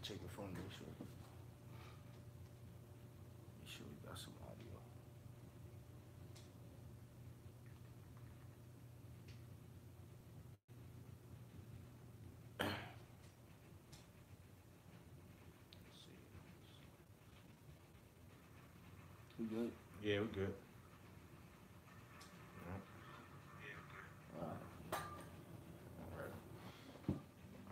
check the phone, make sure. Make sure we got some audio. We good? Yeah, we're good.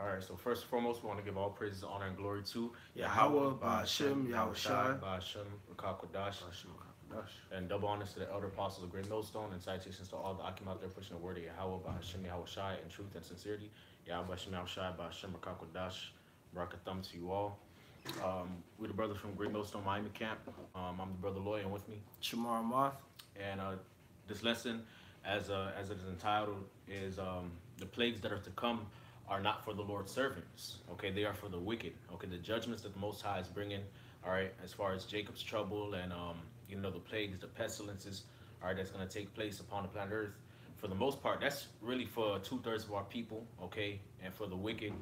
All right, so first and foremost, we want to give all praises, honor, and glory to Yahawah, bahasham, Yahawashi, Yahawashi, bahasham, Rakakwadash, and double honors to the elder apostles of Great Millstone, and salutations to all the Akim out there pushing the word of Yahawah, bahasham, Yahawashi, in truth and sincerity. Yahawashi, Yahawashi, bahasham, Rakakwadash, barakathum to you all. We're the brothers from Great Millstone Miami Camp. I'm the brother Loy, and with me, Shamar Moth. and this lesson, as it is entitled, is the plagues that are to come are not for the Lord's servants. Okay, they are for the wicked. Okay, the judgments that the Most High is bringing. All right, as far as Jacob's trouble and the plagues, the pestilences. All right, that's going to take place upon the planet Earth. For the most part, that's really for 2/3 of our people. Okay, and for the wicked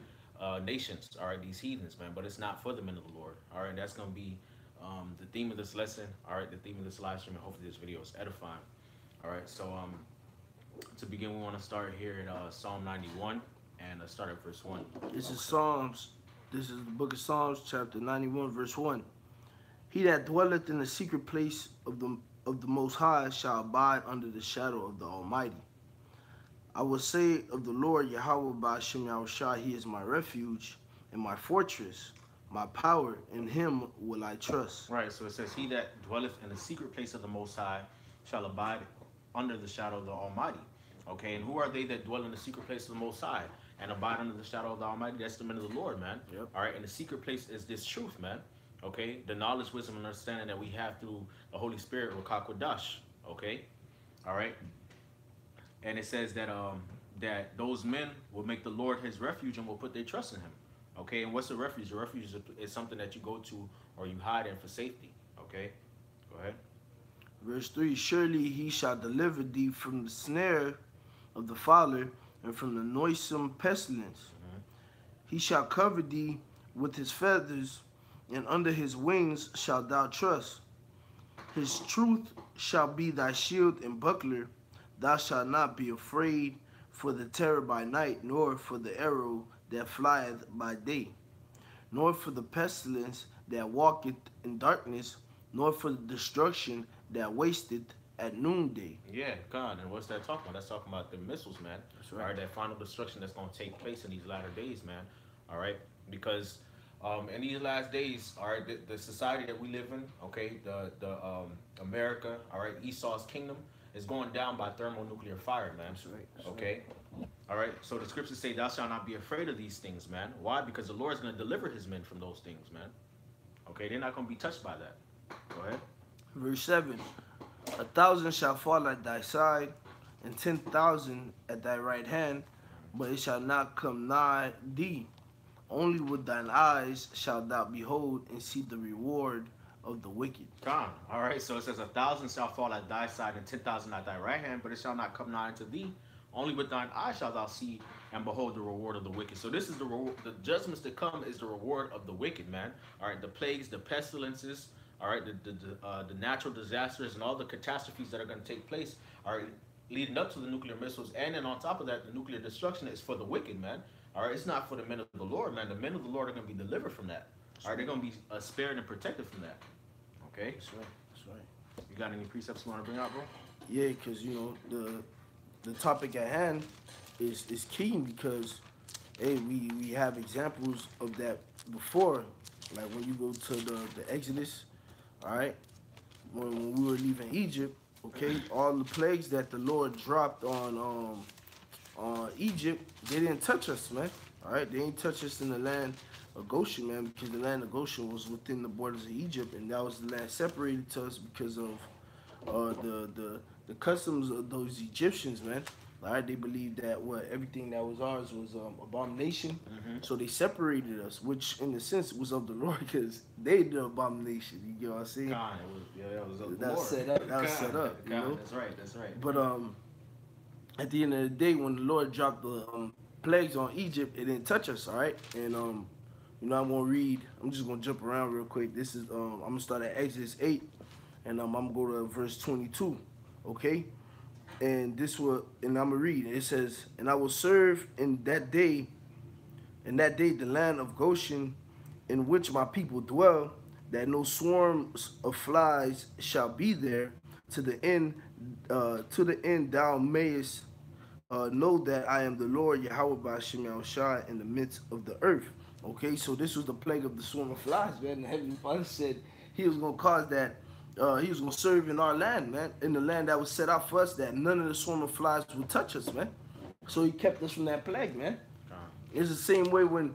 nations. All right, these heathens, man. But it's not for the men of the Lord. All right, that's going to be the theme of this lesson. All right, the theme of this live stream, and hopefully this video is edifying. All right, so to begin, we want to start here at Psalm 91 and start at verse 1. This is Psalms. This is the book of Psalms, chapter 91, verse 1. He that dwelleth in the secret place of the Most High shall abide under the shadow of the Almighty. I will say of the Lord, Yahawah, bahasham, Yahawashi, he is my refuge and my fortress, my power, in him will I trust. Right, so it says, he that dwelleth in the secret place of the Most High shall abide under the shadow of the Almighty. Okay, and who are they that dwell in the secret place of the Most High and abide under the shadow of the Almighty? That's the men of the Lord, man. Yep. All right, and the secret place is this truth, man. Okay, the knowledge, wisdom, and understanding that we have through the Holy Spirit, Rakakwadash. Okay, all right. And it says that that those men will make the Lord his refuge and will put their trust in him. Okay, and what's a refuge? A refuge is something that you go to or you hide in for safety. Okay, go ahead. Verse 3, surely he shall deliver thee from the snare of the fowler and from the noisome pestilence. He shall cover thee with his feathers, and under his wings shalt thou trust. His truth shall be thy shield and buckler. Thou shalt not be afraid for the terror by night, nor for the arrow that flieth by day, nor for the pestilence that walketh in darkness, nor for the destruction that wasteth at noonday. Yeah, God, and what's that talking about? That's talking about the missiles, man. That's right. All right, that final destruction that's going to take place in these latter days, man. All right, because in these last days, all right, the society that we live in, okay, the America, all right, Esau's kingdom is going down by thermonuclear fire, man. That's right. That's okay. Right. All right. So the scriptures say, "Thou shalt not be afraid of these things, man." Why? Because the Lord is going to deliver his men from those things, man. Okay, they're not going to be touched by that. Go ahead. Verse 7, 1,000 shall fall at thy side, and 10,000 at thy right hand, but it shall not come nigh thee. Only with thine eyes shalt thou behold and see the reward of the wicked. Come. All right. So it says, 1,000 shall fall at thy side, and 10,000 at thy right hand, but it shall not come nigh unto thee. Only with thine eyes shalt thou see and behold the reward of the wicked. So this is the reward. The judgments to come is the reward of the wicked, man. All right. The plagues, the pestilences. All right, the natural disasters and all the catastrophes that are going to take place are leading up to the nuclear missiles, and then on top of that, the nuclear destruction is for the wicked, man. All right, it's not for the men of the Lord, man. The men of the Lord are going to be delivered from that. All right, they're going to be spared and protected from that. Okay, That's right. That's right. You got any precepts you want to bring out, bro? Yeah, because the topic at hand is key, because hey, we have examples of that before, like when you go to the Exodus. All right, when we were leaving Egypt, okay, all the plagues that the Lord dropped on Egypt, they didn't touch us, man. All right, they didn't touch us in the land of Goshen, man, because the land of Goshen was within the borders of Egypt, and that was the land separated to us because of the customs of those Egyptians, man. All right, they believed that everything that was ours was abomination, so they separated us, which in a sense was of the Lord, because they the abomination. You get what I'm saying? God, it was of the That was Lord. set up. That was set up. You know? That's right. That's right. But at the end of the day, when the Lord dropped the plagues on Egypt, it didn't touch us. All right, and You know, I'm gonna read. I'm just gonna jump around real quick. This is I'm gonna start at Exodus 8, and I'm gonna go to verse 22. Okay, and I'm gonna read. It says, "And I will serve in that day the land of Goshen, in which my people dwell, that no swarms of flies shall be there, to the end thou mayest know that I am the Lord Yahawah bahasham Shai in the midst of the earth." Okay, so this was the plague of the swarm of flies, man. The Heavenly Father said He was gonna cause that. He was gonna serve in our land, man, in the land that was set out for us, that none of the swarm of flies would touch us, man. So He kept us from that plague, man. It's the same way when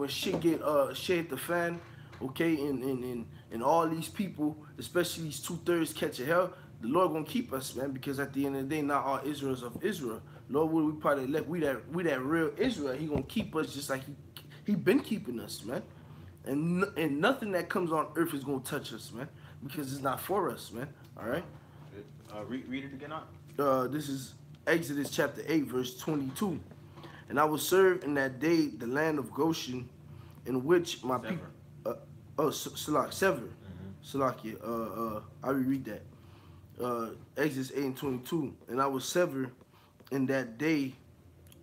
shit get shit hit the fan, okay, and all these people, especially these 2/3 catch a hell, the Lord gonna keep us, man, because at the end of the day, not all Israel's of Israel. Lord, we probably left we that real Israel. He gonna keep us just like he been keeping us, man. And nothing that comes on earth is gonna touch us, man, because it's not for us, man. All right. Read it again, out. This is Exodus chapter 8, verse 22. "And I will serve in that day the land of Goshen, in which my people." Sever. I reread that. Exodus 8 and 22. "And I will sever in that day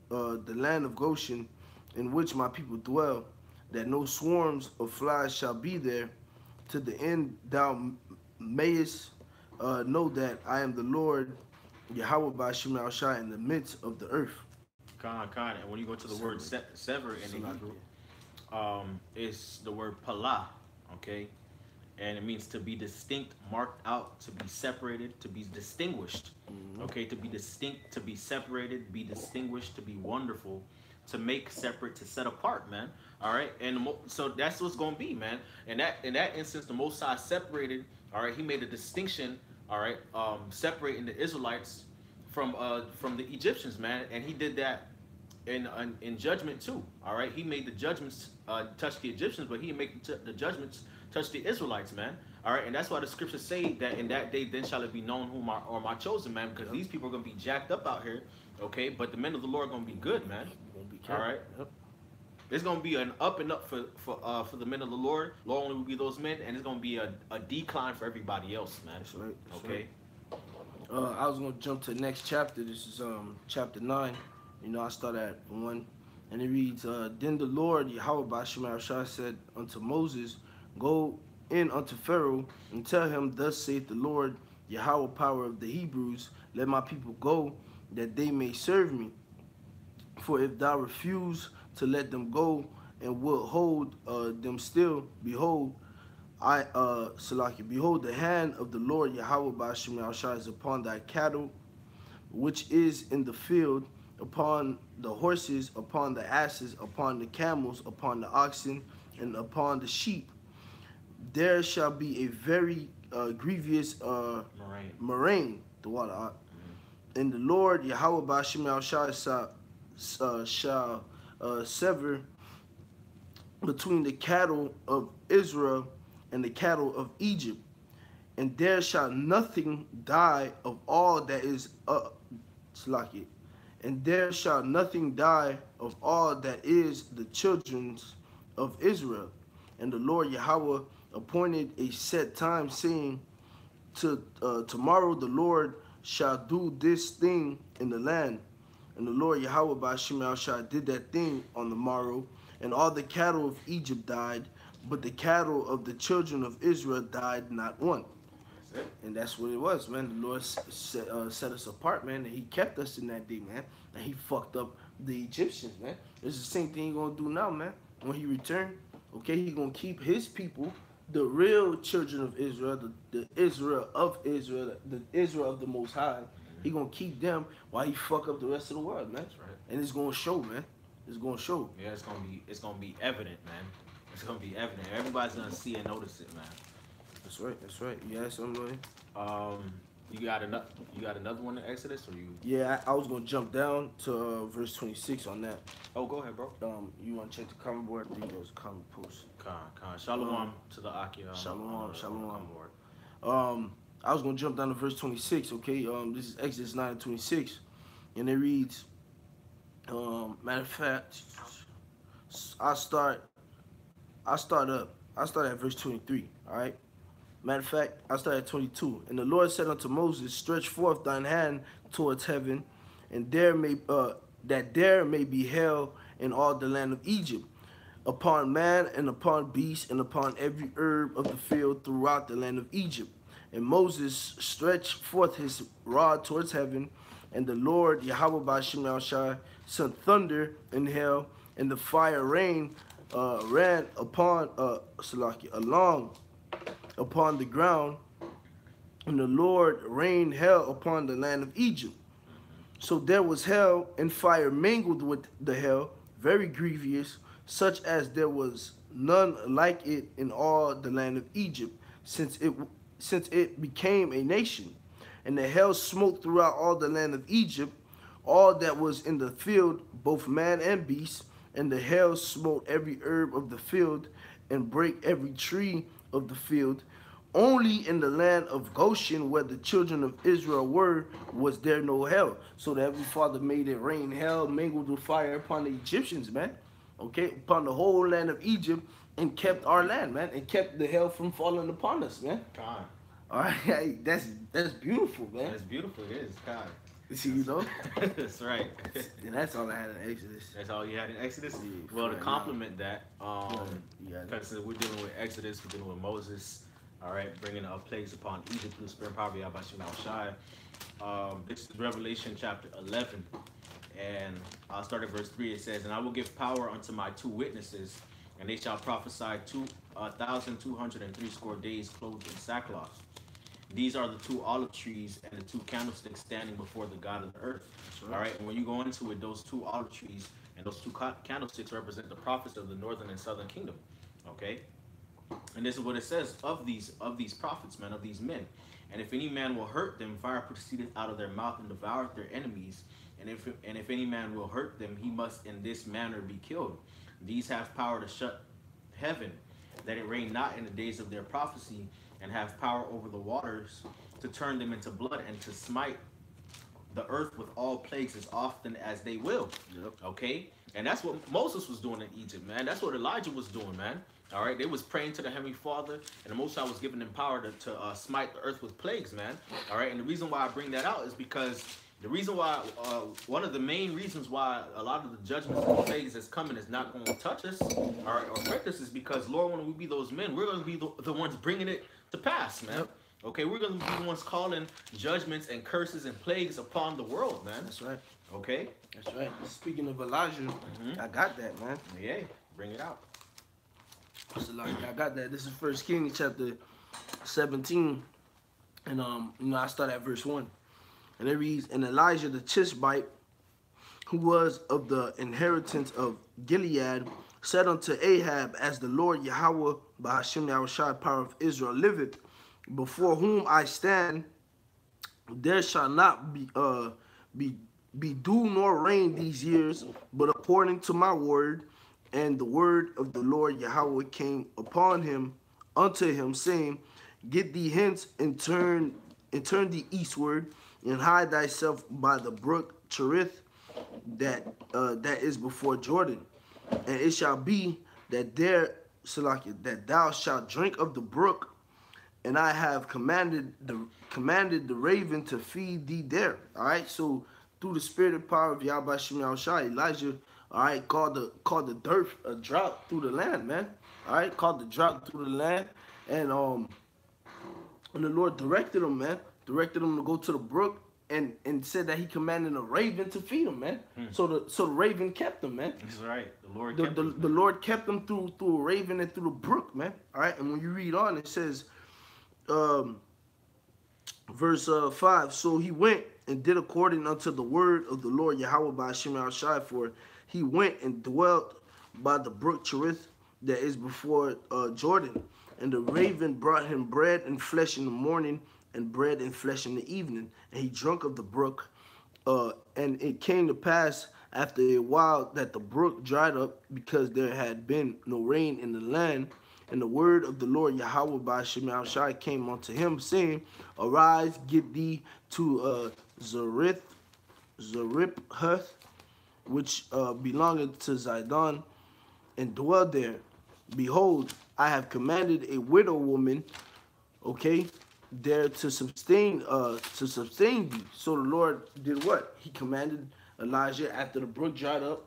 the land of Goshen, in which my people dwell, that no swarms of flies shall be there, to the end thou mayest know that I am the Lord Yahawah bahasham Shai in the midst of the earth." Con. And when you go to the word sever in the Hebrew, it's the word palah, okay? And it means to be distinct, marked out, to be separated, to be distinguished, okay? To be distinct, to be separated, be distinguished, to be wonderful, to make separate, to set apart, man. All right? And so that's what's going to be, man. And in that instance, the Most High separated, all right? He made a distinction, all right, separating the Israelites from the Egyptians, man. And he did that in judgment too. All right, he made the judgments touch the Egyptians, but he made the judgments touch the Israelites, man. All right, and that's why the scriptures say that in that day then shall it be known whom are my chosen, man, because these people are gonna be jacked up out here, okay? But the men of the Lord are gonna be good, man. All right. Yep. There's gonna be an up and up for the men of the Lord. Lord only will be those men, and it's gonna be a decline for everybody else, man. That's right. That's okay. Right. I was gonna jump to the next chapter. This is chapter 9. You know, I start at 1, and it reads, "Then the Lord Yahawah bahasham Shai said unto Moses, Go in unto Pharaoh and tell him, Thus saith the Lord Yahawah, power of the Hebrews, let my people go, that they may serve me. For if thou refuse to let them go and wilt hold them still, behold, behold, the hand of the Lord Yahawah bahasham Shai is upon thy cattle, which is in the field, upon the horses, upon the asses, upon the camels, upon the oxen, and upon the sheep. There shall be a very grievous murrain, the water. And the Lord Yahawah bahasham Shai shall sever between the cattle of Israel and the cattle of Egypt, and there shall nothing die of all that is and there shall nothing die of all that is the children of Israel. And the Lord Yahawah appointed a set time, saying, tomorrow the Lord shall do this thing in the land. And the Lord Yahawah bahasham Shai did that thing on the morrow, and all the cattle of Egypt died, but the cattle of the children of Israel died not one. And that's what it was, man. The Lord set us apart, man, and He kept us in that day, man. And He fucked up the Egyptians, man. It's the same thing He gonna do now, man. When He return, okay, He gonna keep His people, the real children of Israel, the Israel of Israel, the Israel of the Most High. He gonna keep them while He fuck up the rest of the world, man. That's right. And it's gonna show, man. It's gonna show. Yeah, it's gonna be evident, man. It's gonna be evident. Everybody's gonna see and notice it, man. That's right. That's right. You had something, you got another one in Exodus, or you? Yeah, I was gonna jump down to verse 26 on that. Oh, go ahead, bro. You wanna check the comment board? I think there was a comment post. Con. Shalom to the Akia. Shalom. I was gonna jump down to verse 26. Okay. This is Exodus 9 and 26, and it reads. Matter of fact, I start I start at verse 23. All right. Matter of fact, I start at 22. And the Lord said unto Moses, stretch forth thine hand towards heaven, and there may be hail in all the land of Egypt, upon man and upon beast and upon every herb of the field throughout the land of Egypt. And Moses stretched forth his rod towards heaven, and the Lord Yahawah bahasham sent thunder and hail, and the fire rain ran upon along upon the ground, and the Lord rained hail upon the land of Egypt. So there was hail and fire mingled with the hail, very grievous, such as there was none like it in all the land of Egypt, since it became a nation. And the hail smote throughout all the land of Egypt, all that was in the field, both man and beast. And the hail smote every herb of the field, and brake every tree of the field. Only in the land of Goshen, where the children of Israel were, was there no hail. So the Heavenly Father made it rain hail mingled with fire upon the Egyptians, man. Okay, upon the whole land of Egypt, and kept our land, man, and kept the hail from falling upon us, man. God. All right, hey, that's beautiful, man. That's beautiful. It is, God. See, you know? That's right. And that's all I had in Exodus. That's all you had in Exodus? Yeah, well, to right complement that, yeah, because we're dealing with Exodus, we're dealing with Moses, all right, bringing plagues upon Egypt through the spirit and power of Yahawashi. This is Revelation chapter 11, and I'll start at verse 3. It says, and I will give power unto my 2 witnesses, and they shall prophesy 1,260 days clothed in sackcloth. These are the 2 olive trees and the 2 candlesticks standing before the God of the earth. Right. All right, and when you go into it, those 2 olive trees and those 2 candlesticks represent the prophets of the northern and southern kingdom. Okay, and this is what it says of these prophets, man, of these men. And if any man will hurt them, fire proceedeth out of their mouth and devoureth their enemies. And if any man will hurt them, he must in this manner be killed. These have power to shut heaven, that it rain not in the days of their prophecy, and have power over the waters to turn them into blood, and to smite the earth with all plagues as often as they will. Yep. Okay, and that's what Moses was doing in Egypt, man. That's what Elijah was doing, man. All right, they was praying to the Heavenly Father, and the Most High was giving them power to smite the earth with plagues, man. All right, and the reason why I bring that out is because the reason why, one of the main reasons why a lot of the judgments and plagues that's coming is not going to touch us, all right, or affect us, is because, Lord, when we be those men, we're going to be the ones bringing it to pass, man. Yep. Okay, we're going to be the ones calling judgments and curses and plagues upon the world, man. That's right. Okay? That's right. Speaking of Elijah, I got that, man. Yeah, bring it out. So, like, I got that. This is 1 Kings chapter 17, and I start at verse 1. And it reads, and Elijah the Tishbite, who was of the inheritance of Gilead, said unto Ahab, as the Lord Yahawah, bahasham Yahawashi, power of Israel, liveth, before whom I stand, there shall not be dew nor rain these years, but according to my word. And the word of the Lord Yahawah came upon him, unto him, saying, get thee hence, and turn thee eastward, and hide thyself by the brook Cherith, that is before Jordan. And it shall be that that thou shalt drink of the brook, and I have commanded the raven to feed thee there. All right. So through the spirit and power of Yahawashi, Elijah, all right, called the dirt a drought through the land, man. All right, called the drought through the land, and the Lord directed him, man. Directed him to go to the brook, and said that he commanded a raven to feed him, man. So the raven kept him, man. That's right. The Lord kept him through a raven and through the brook, man. All right, and when you read on, it says, verse 5. So he went and did according unto the word of the Lord Yahawah bahasham Yahawashi, for he went and dwelt by the brook Cherith, that is before Jordan. And the raven brought him bread and flesh in the morning, and bread and flesh in the evening. And he drank of the brook. And it came to pass after a while that the brook dried up, because there had been no rain in the land. And the word of the Lord Yahawah bahasham Yahawashi came unto him, saying, arise, get thee to Zarephath, which belongeth to Zidon, and dwell there. Behold, I have commanded a widow woman, okay, there to sustain thee. So the Lord did what? He commanded Elijah after the brook dried up.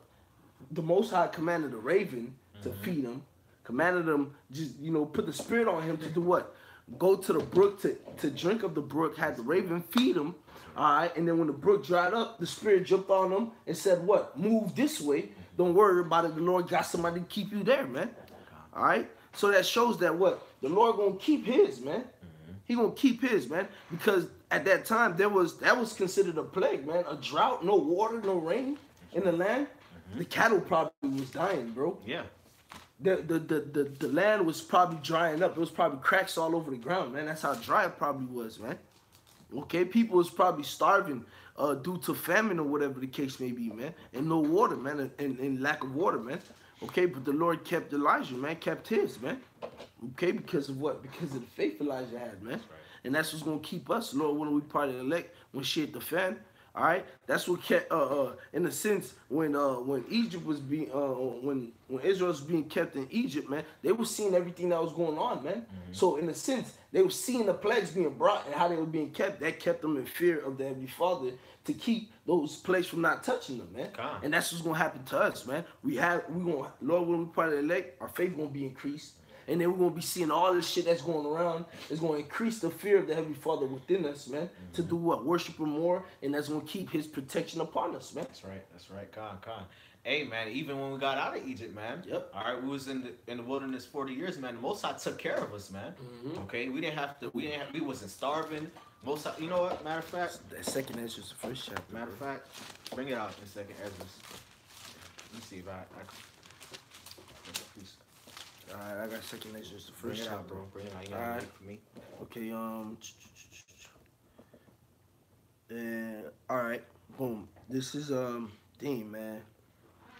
The Most High commanded a raven to feed him. Commanded him, just put the spirit on him to do what? Go to the brook to drink of the brook. Had the raven feed him. All right, and then when the brook dried up, the spirit jumped on him and said, "What? Move this way. Don't worry about it. The Lord got somebody to keep you there, man." All right. So that shows that what? The Lord gonna keep his, man. He gonna keep his, man, because at that time that was considered a plague, man, a drought, no water, no rain in the land. The cattle probably was dying, bro. Yeah. The land was probably drying up. It was probably cracks all over the ground, man. That's how dry it probably was, man. Okay, people was probably starving due to famine or whatever the case may be, man, and no water, man, and lack of water, man. Okay, but the Lord kept Elijah, man, kept his, man. Okay, because of what? Because of the faith Elijah had, man. That's right. And that's what's gonna keep us, Lord, when we part of the elect, when shit hit the fan. All right, that's what kept, in a sense, when Egypt was being, when Israel was being kept in Egypt, man, they were seeing everything that was going on, man. So in a sense, they were seeing the plagues being brought and how they were being kept. That kept them in fear of the Heavenly Father to keep those plagues from not touching them, man. God. And that's what's gonna happen to us, man. Lord, when we part of the elect, our faith gonna be increased. And then we're going to be seeing all this shit that's going around. It's going to increase the fear of the Heavenly Father within us, man. To do what? Worship Him more. And that's going to keep His protection upon us, man. That's right. That's right. Con. Hey, man, even when we got out of Egypt, man. Yep. All right, we was in the wilderness 40 years, man. The Most High took care of us, man. Okay, we wasn't starving. Most High, you know what? Matter of fact. That second Ezra is the first chapter. Matter of fact, bring it out in second Ezra. Let me see if I Alright, I got second Ezra, the first chapter. Bro. Bring it out. You gotta wait for me. Okay, alright, boom. This is thing, man.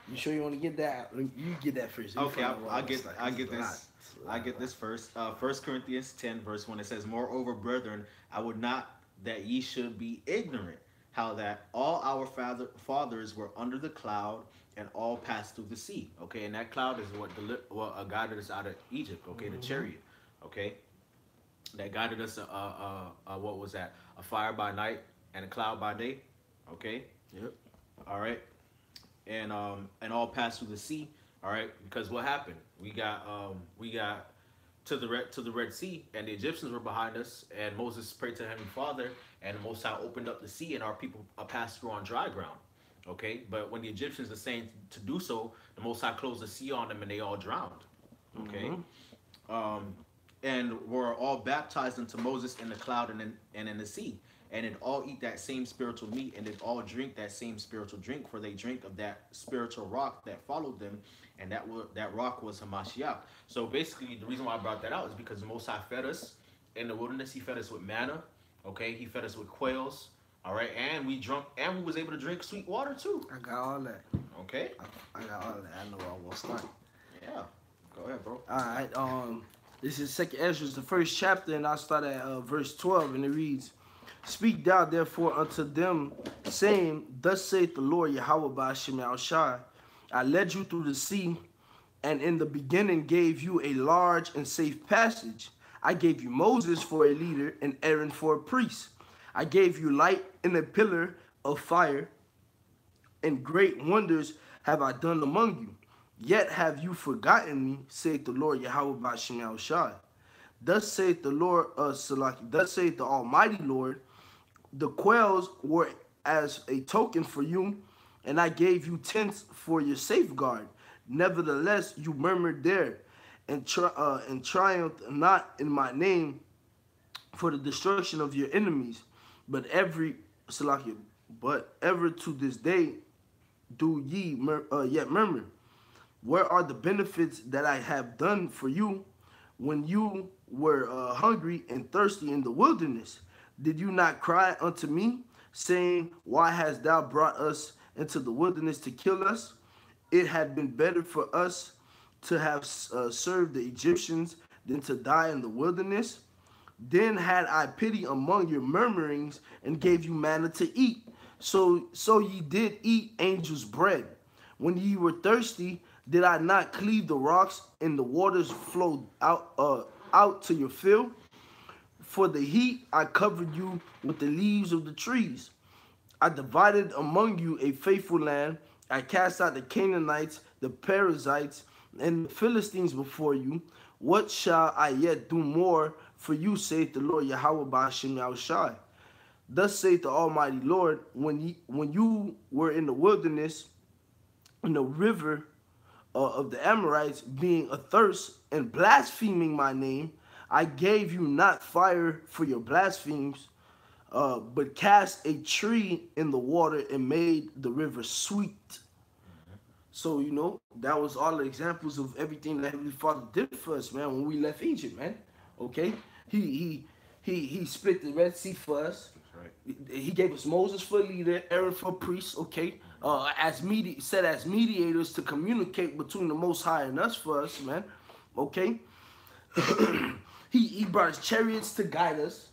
You sure you want to get that? You get that first. Okay, I get this first. 1 Corinthians 10, verse 1. It says, "Moreover, brethren, I would not that ye should be ignorant, how that all our fathers were under the cloud, and all passed through the sea." Okay, and that cloud is what guided us out of Egypt. Okay, the chariot. Okay, that guided us. What was that? A fire by night and a cloud by day. Okay. Yep. All right, and all passed through the sea. All right, because what happened? We got to the Red Sea, and the Egyptians were behind us, and Moses prayed to the Heavenly Father, and the Most High opened up the sea, and our people passed through on dry ground. Okay, but when the Egyptians are saying to do so, the Most High closed the sea on them, and they all drowned. Okay, and were all baptized into Moses in the cloud and in the sea, and did all eat that same spiritual meat, and did all drink that same spiritual drink, for they drink of that spiritual rock that followed them, and that rock was Hamashiach. So basically, the reason why I brought that out is because the Most High fed us in the wilderness. He fed us with manna. Okay, He fed us with quails. All right, and we was able to drink sweet water too. I got all that. Okay. I got all that. I know I won't start. Yeah. Go ahead, bro. All right. This is second Ezra, the first chapter, and I'll start at verse 12, and it reads, "Speak thou therefore unto them, saying, Thus saith the Lord Yahawah bahasham, I led you through the sea, and in the beginning gave you a large and safe passage. I gave you Moses for a leader, and Aaron for a priest. I gave you light in a pillar of fire, and great wonders have I done among you. Yet have you forgotten me, saith the Lord Yahawah bahasham. Thus saith the Lord, thus saith the Almighty Lord, the quails were as a token for you, and I gave you tents for your safeguard. Nevertheless, you murmured there, and triumphed not in my name for the destruction of your enemies. But ever to this day do ye yet murmur. Where are the benefits that I have done for you when you were hungry and thirsty in the wilderness? Did you not cry unto me, saying, Why hast thou brought us into the wilderness to kill us? It had been better for us to have served the Egyptians than to die in the wilderness. Then had I pity among your murmurings and gave you manna to eat. So ye did eat angels' bread. When ye were thirsty, Did I not cleave the rocks and the waters flowed out to your field? For the heat I covered you with the leaves of the trees. I divided among you a faithful land. I cast out the Canaanites, the Perizzites, and the Philistines before you. What shall I yet do more for you, saith the Lord Yahawah, bahasham Yahawashi? Thus saith the Almighty Lord, when you were in the wilderness, in the river of the Amorites, being athirst and blaspheming my name, I gave you not fire for your blasphemies, but cast a tree in the water and made the river sweet. So, you know, that was all the examples of everything that Heavenly Father did for us, man, when we left Egypt, man. Okay? He split the Red Sea for us. Right. He gave us Moses for leader, Aaron for priest, okay? As mediators to communicate between the Most High and us for us, man. Okay? He brought his chariots to guide us.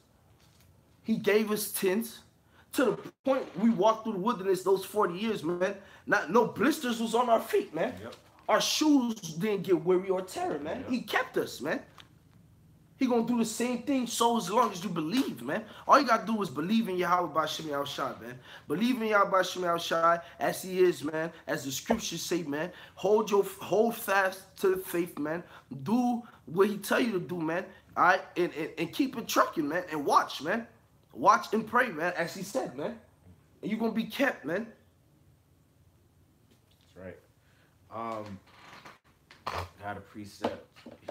He gave us tents. To the point we walked through the wilderness those 40 years, man. No blisters was on our feet, man. Yep. Our shoes didn't get weary or tear, man. Yep. He kept us, man. He gonna do the same thing so as long as you believe, man. All you gotta do is believe in Yahawah bahasham Yahawashi, man. Believe in Yahawah bahasham Yahawashi as he is, man. As the scriptures say, man. Hold fast to the faith, man. Do what he tell you to do, man. All right, and keep it trucking, man. And watch, man. Watch and pray, man, as he said, man. And you're gonna be kept, man. That's right. Got a precept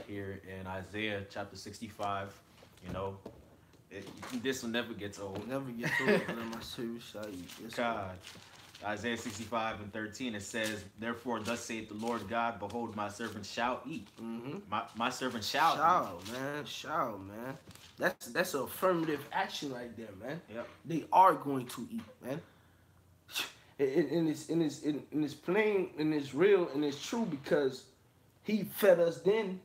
here in Isaiah chapter 65. You know, this will never get old. Never get old, man. My service shall eat. Yes, God. Isaiah 65:13, it says, "Therefore, thus saith the Lord God, behold, my servant shall eat." My servant shall eat. Man. Shall, man. That's an affirmative action right there, man. Yep. They are going to eat, man. And it's plain and it's real and it's true because he fed us then.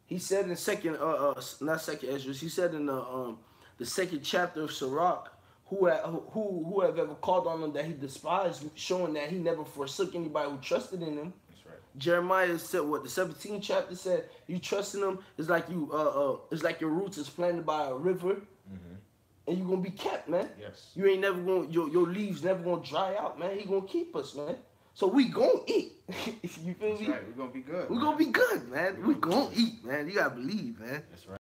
He said in not second Ezra, he said in the second chapter of Sirach, who have ever called on him that he despised, showing that he never forsook anybody who trusted in him. That's right. Jeremiah said, what the 17th chapter said, you trust in him, it's like it's like your roots is planted by a river, and you're gonna be kept, man. Yes. You ain't never gonna your leaves never gonna dry out, man. He gonna keep us, man. So we gonna eat. You feel me? That's right. We're gonna be good. We're gonna be good, man. We gonna eat, man. You gotta believe, man. That's right.